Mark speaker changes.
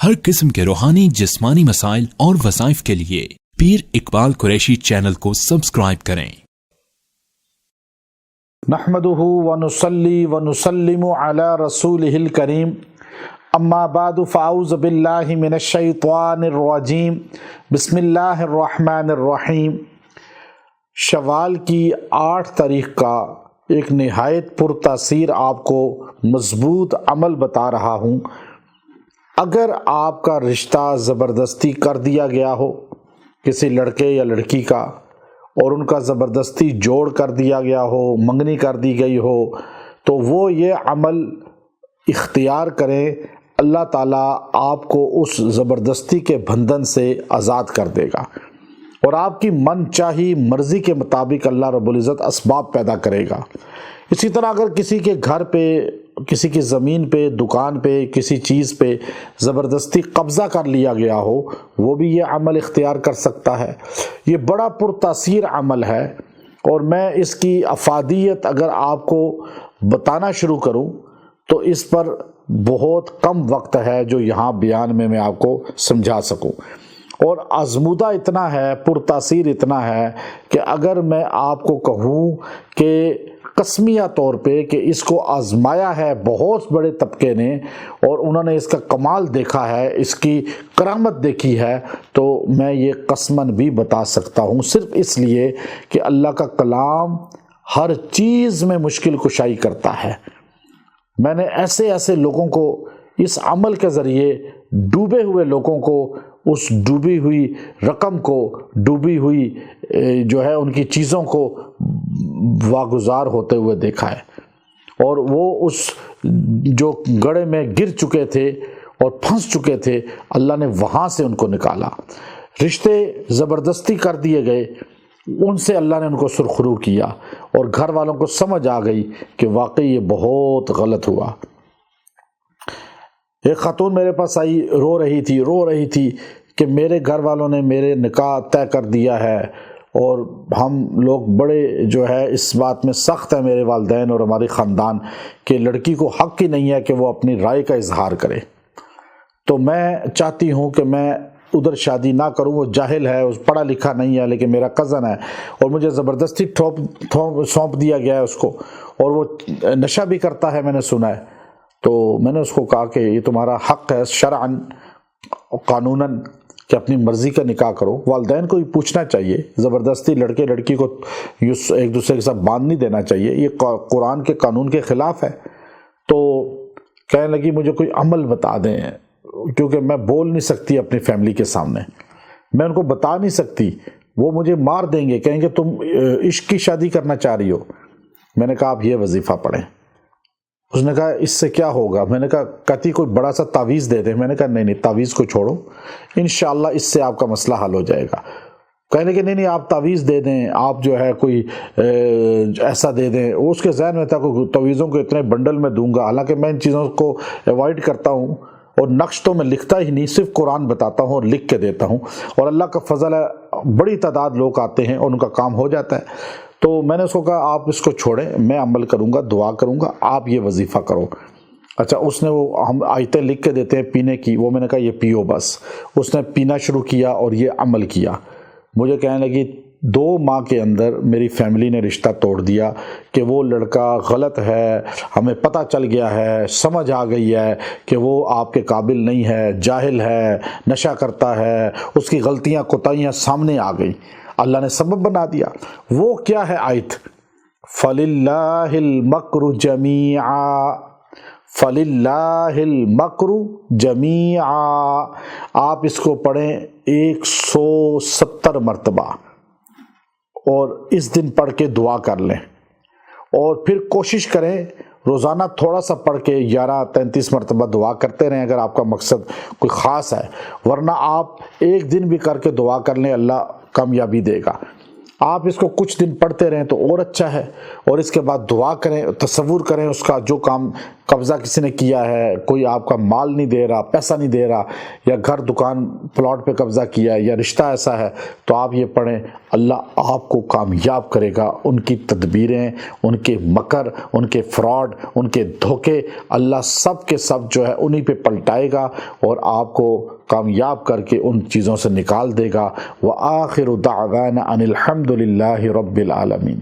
Speaker 1: ہر قسم کے روحانی جسمانی مسائل اور وظائف کے لیے پیر اقبال قریشی چینل کو سبسکرائب کریں۔
Speaker 2: نحمدہ ونصلی ونسلم علی رسولہ الکریم، اما بعد فاعوذ باللہ من الشیطان الرجیم، بسم اللہ الرحمن الرحیم۔ شوال کی 8 تاریخ کا ایک نہایت پرتاثیر آپ کو مضبوط عمل بتا رہا ہوں۔ اگر آپ کا رشتہ زبردستی کر دیا گیا ہو کسی لڑکے یا لڑکی کا، اور ان کا زبردستی جوڑ کر دیا گیا ہو، منگنی کر دی گئی ہو، تو وہ یہ عمل اختیار کریں، اللہ تعالیٰ آپ کو اس زبردستی کے بندھن سے آزاد کر دے گا، اور آپ کی من چاہی مرضی کے مطابق اللہ رب العزت اسباب پیدا کرے گا۔ اسی طرح اگر کسی کے گھر پہ، کسی کی زمین پہ، دکان پہ، کسی چیز پہ زبردستی قبضہ کر لیا گیا ہو، وہ بھی یہ عمل اختیار کر سکتا ہے۔ یہ بڑا پرتاثیر عمل ہے، اور میں اس کی افادیت اگر آپ کو بتانا شروع کروں تو اس پر بہت کم وقت ہے جو یہاں بیان میں آپ کو سمجھا سکوں، اور آزمودہ اتنا ہے، پرتاثیر اتنا ہے کہ اگر میں آپ کو کہوں کہ قسمیہ طور پہ کہ اس کو آزمایا ہے بہت بڑے طبقے نے، اور انہوں نے اس کا کمال دیکھا ہے، اس کی کرامت دیکھی ہے، تو میں یہ قسماً بھی بتا سکتا ہوں، صرف اس لیے کہ اللہ کا کلام ہر چیز میں مشکل کشائی کرتا ہے۔ میں نے ایسے لوگوں کو اس عمل کے ذریعے، ڈوبے ہوئے لوگوں کو، اس ڈوبی ہوئی رقم کو، ڈوبی ہوئی جو ہے ان کی چیزوں کو واگزار ہوتے ہوئے دیکھا ہے، اور وہ اس جو گڑھے میں گر چکے تھے اور پھنس چکے تھے، اللہ نے وہاں سے ان کو نکالا۔ رشتے زبردستی کر دیے گئے، ان سے اللہ نے ان کو سرخرو کیا، اور گھر والوں کو سمجھ آ گئی کہ واقعی یہ بہت غلط ہوا۔ ایک خاتون میرے پاس آئی، رو رہی تھی کہ میرے گھر والوں نے میرے نکاح طے کر دیا ہے، اور ہم لوگ بڑے جو ہے اس بات میں سخت ہیں، میرے والدین اور ہماری خاندان، کہ لڑکی کو حق ہی نہیں ہے کہ وہ اپنی رائے کا اظہار کرے۔ تو میں چاہتی ہوں کہ میں ادھر شادی نہ کروں، وہ جاہل ہے، پڑھا لکھا نہیں ہے، لیکن میرا کزن ہے، اور مجھے زبردستی سونپ دیا گیا ہے اس کو، اور وہ نشہ بھی کرتا ہے، میں نے سنا ہے۔ تو میں نے اس کو کہا کہ یہ تمہارا حق ہے شرعاً قانوناً کہ اپنی مرضی کا نکاح کرو، والدین کو بھی پوچھنا چاہیے، زبردستی لڑکے لڑکی کو ایک دوسرے کے ساتھ باندھ نہیں دینا چاہیے، یہ قرآن کے قانون کے خلاف ہے۔ تو کہنے لگی مجھے کوئی عمل بتا دیں، کیونکہ میں بول نہیں سکتی اپنی فیملی کے سامنے، میں ان کو بتا نہیں سکتی، وہ مجھے مار دیں گے، کہیں گے تم عشق کی شادی کرنا چاہ رہی ہو۔ میں نے کہا آپ یہ وظیفہ پڑھیں۔ اس نے کہا اس سے کیا ہوگا؟ میں نے کہا کہتی کوئی بڑا سا تعویذ دے دیں۔ میں نے کہا نہیں، تعویذ کو چھوڑو، انشاءاللہ اس سے آپ کا مسئلہ حل ہو جائے گا۔ کہنے کہ نہیں آپ تعویذ دے دیں، آپ جو ہے کوئی ایسا دے دیں۔ اس کے ذہن میں تھا کوئی تعویذوں کو اتنے بنڈل میں دوں گا، حالانکہ میں ان چیزوں کو ایوائڈ کرتا ہوں، اور نقش تو میں لکھتا ہی نہیں، صرف قرآن بتاتا ہوں اور لکھ کے دیتا ہوں، اور اللہ کا فضل ہے بڑی تعداد لوگ آتے ہیں اور ان کا کام ہو جاتا ہے۔ تو میں نے اس کو کہا آپ اس کو چھوڑیں، میں عمل کروں گا، دعا کروں گا، آپ یہ وظیفہ کرو۔ اچھا، اس نے وہ ہم آیتیں لکھ کے دیتے ہیں پینے کی، وہ میں نے کہا یہ پیو بس۔ اس نے پینا شروع کیا اور یہ عمل کیا۔ مجھے کہنے لگی 2 ماہ کے اندر میری فیملی نے رشتہ توڑ دیا کہ وہ لڑکا غلط ہے، ہمیں پتہ چل گیا ہے، سمجھ آ گئی ہے کہ وہ آپ کے قابل نہیں ہے، جاہل ہے، نشہ کرتا ہے، اس کی غلطیاں کوتاہیاں سامنے آ گئی، اللہ نے سبب بنا دیا۔ وہ کیا ہے آیت؟ فَلِلَّهِ الْمَكْرُ جَمِيعًا، فَلِلَّهِ الْمَكْرُ جَمِيعًا۔ آپ اس کو پڑھیں 170 مرتبہ، اور اس دن پڑھ کے دعا کر لیں، اور پھر کوشش کریں روزانہ تھوڑا سا پڑھ کے 11-33 مرتبہ دعا کرتے رہیں اگر آپ کا مقصد کوئی خاص ہے، ورنہ آپ ایک دن بھی کر کے دعا کر لیں، اللہ کامیابی دے گا۔ آپ اس کو کچھ دن پڑھتے رہیں تو اور اچھا ہے، اور اس کے بعد دعا کریں، تصور کریں اس کا جو کام قبضہ کسی نے کیا ہے، کوئی آپ کا مال نہیں دے رہا، پیسہ نہیں دے رہا، یا گھر دکان پلاٹ پہ قبضہ کیا ہے، یا رشتہ ایسا ہے، تو آپ یہ پڑھیں، اللہ آپ کو کامیاب کرے گا۔ ان کی تدبیریں، ان کے مکر، ان کے فراڈ، ان کے دھوکے، اللہ سب کے سب جو ہے انہی پہ پلٹائے گا اور آپ کو کامیاب کر کے ان چیزوں سے نکال دے گا۔ وآخر دعوانا ان الحمد للہ رب العالمین۔